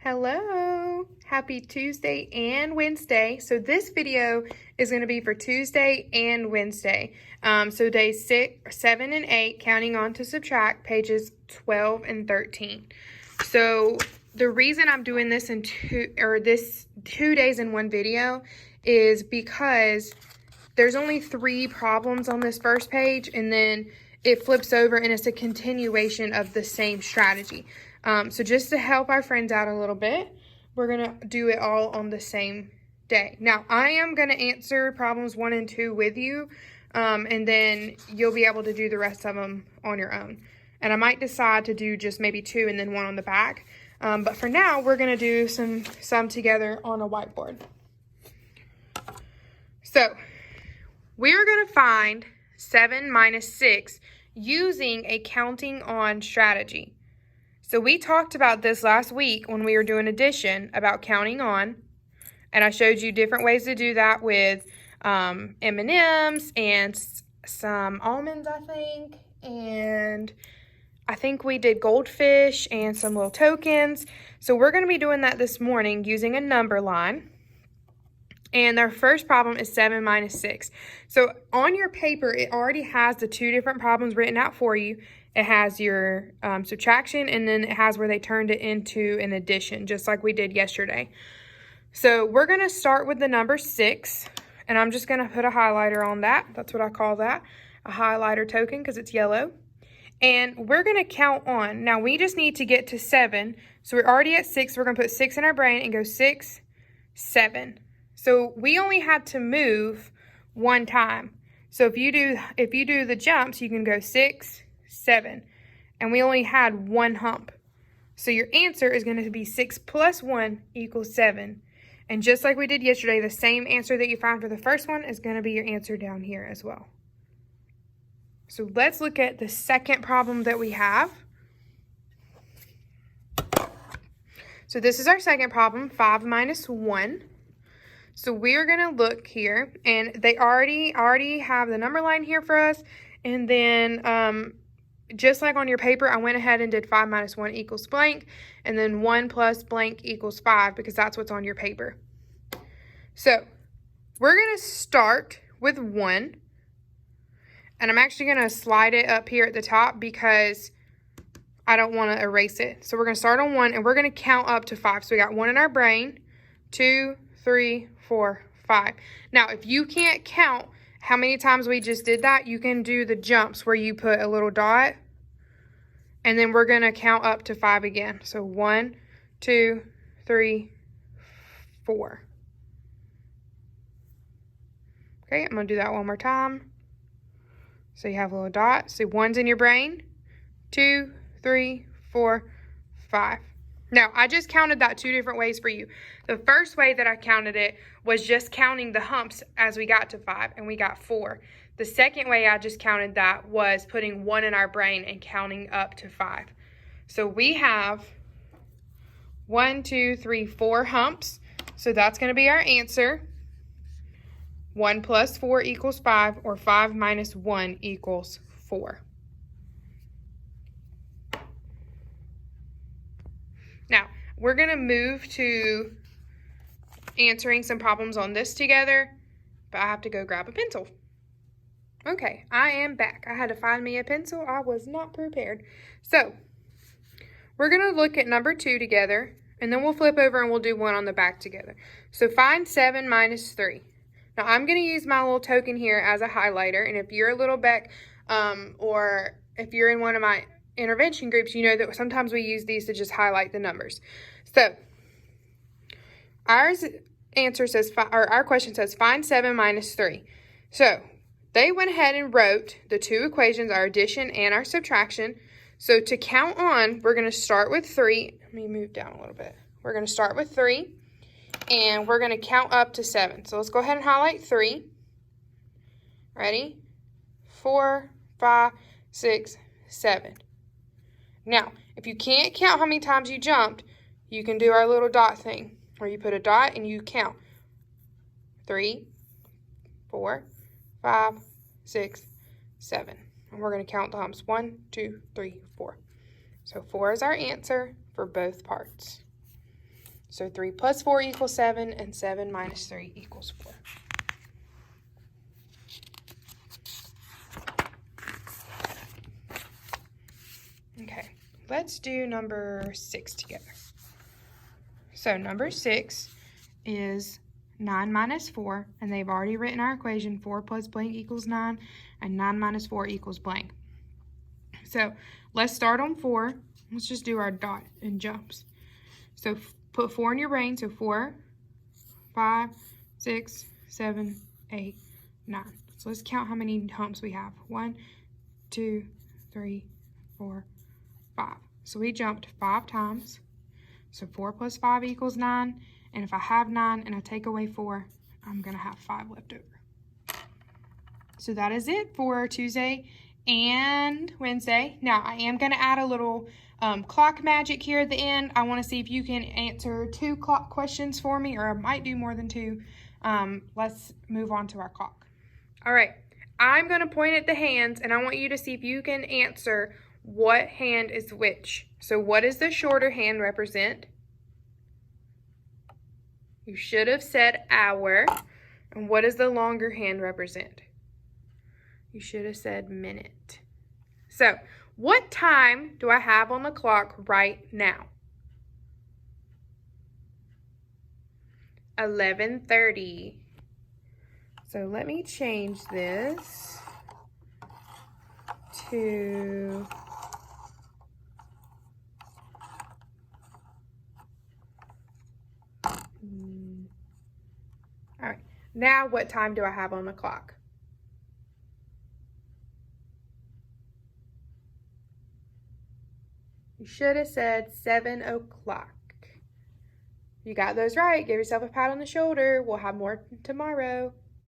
Hello, happy Tuesday and Wednesday. So this video is going to be for Tuesday and Wednesday. So days 6, 7, and 8, counting on to subtract, pages 12 and 13. So the reason I'm doing this in two days in one video is because there's only 3 problems on this first page, and then it flips over and it's a continuation of the same strategy. So just to help our friends out a little bit, we're going to do it all on the same day. Now, I am going to answer problems 1 and 2 with you, and then you'll be able to do the rest of them on your own. And I might decide to do just maybe 2 and then 1 on the back. But for now, we're going to do some together on a whiteboard. So we're going to find 7 minus 6 using a counting on strategy. So we talked about this last week when we were doing addition about counting on, and I showed you different ways to do that with M&Ms and some almonds, I think, and I think we did goldfish and some little tokens. So we're going to be doing that this morning using a number line. And our first problem is 7 minus 6. So on your paper, it already has the 2 different problems written out for you. It has your subtraction, and then it has where they turned it into an addition, just like we did yesterday. So we're going to start with the number 6, and I'm just going to put a highlighter on that. That's what I call that, a highlighter token, because it's yellow. And we're going to count on. Now, we just need to get to 7. So we're already at 6. We're going to put 6 in our brain and go 6, 7. So we only had to move 1 time. So if you do the jumps, you can go 6, 7. And we only had 1 hump. So your answer is going to be 6 plus 1 equals 7. And just like we did yesterday, the same answer that you found for the first one is going to be your answer down here as well. So let's look at the second problem that we have. So this is our second problem, 5 minus 1. So we're going to look here, and they already have the number line here for us. And then just like on your paper, I went ahead and did 5 minus 1 equals blank, and then 1 plus blank equals 5, because that's what's on your paper. So we're going to start with 1, and I'm actually going to slide it up here at the top because I don't want to erase it. So we're going to start on 1, and we're going to count up to 5. So we got 1 in our brain, 2, 3, 4, 5. Now, if you can't count how many times we just did that, you can do the jumps where you put a little dot, and then we're going to count up to 5 again. So 1, 2, 3, 4. Okay, I'm going to do that one more time. So you have a little dot. So 1's in your brain, 2, 3, 4, 5. Now, I just counted that 2 different ways for you. The first way that I counted it was just counting the humps as we got to 5, and we got 4. The second way I just counted that was putting 1 in our brain and counting up to 5. So we have 1, 2, 3, 4 humps. So that's going to be our answer. 1 plus 4 equals 5, or 5 minus 1 equals 4. Now, we're going to move to answering some problems on this together, but I have to go grab a pencil. Okay, I am back. I had to find me a pencil. I was not prepared. So, we're going to look at number 2 together, and then we'll flip over and we'll do 1 on the back together. So, find 7 minus 3. Now, I'm going to use my little token here as a highlighter, and if you're a little Beck, or if you're in one of my intervention groups, you know that sometimes we use these to just highlight the numbers. So our question says find 7 minus 3. So they went ahead and wrote the 2 equations, our addition and our subtraction. So to count on, we're going to start with 3. Let me move down a little bit. We're going to start with 3, and we're going to count up to 7. So let's go ahead and highlight 3. Ready? 4, 5, 6, 7. Now, if you can't count how many times you jumped, you can do our little dot thing, where you put a dot and you count 3, 4, 5, 6, 7. And we're going to count the humps 1, 2, 3, 4. So 4 is our answer for both parts. So 3 plus 4 equals 7, and 7 minus 3 equals 4. Okay, let's do number 6 together. So number 6 is 9 minus 4, and they've already written our equation, 4 plus blank equals 9, and 9 minus 4 equals blank. So let's start on 4. Let's just do our dot and jumps. So put 4 in your brain, so 4, 5, 6, 7, 8, 9. So let's count how many humps we have. 1, 2, 3, 4, 5. So we jumped 5 times. So 4 plus 5 equals 9. And if I have 9 and I take away 4, I'm going to have 5 left over. So that is it for Tuesday and Wednesday. Now, I am going to add a little clock magic here at the end. I want to see if you can answer 2 clock questions for me, or I might do more than 2. Let's move on to our clock. All right. I'm going to point at the hands, and I want you to see if you can answer what hand is which. So what does the shorter hand represent? You should have said hour. And what does the longer hand represent? You should have said minute. So what time do I have on the clock right now? 11:30. So let me change this to all right. Now what time do I have on the clock? You should have said 7 o'clock. You got those right. Give yourself a pat on the shoulder. We'll have more tomorrow.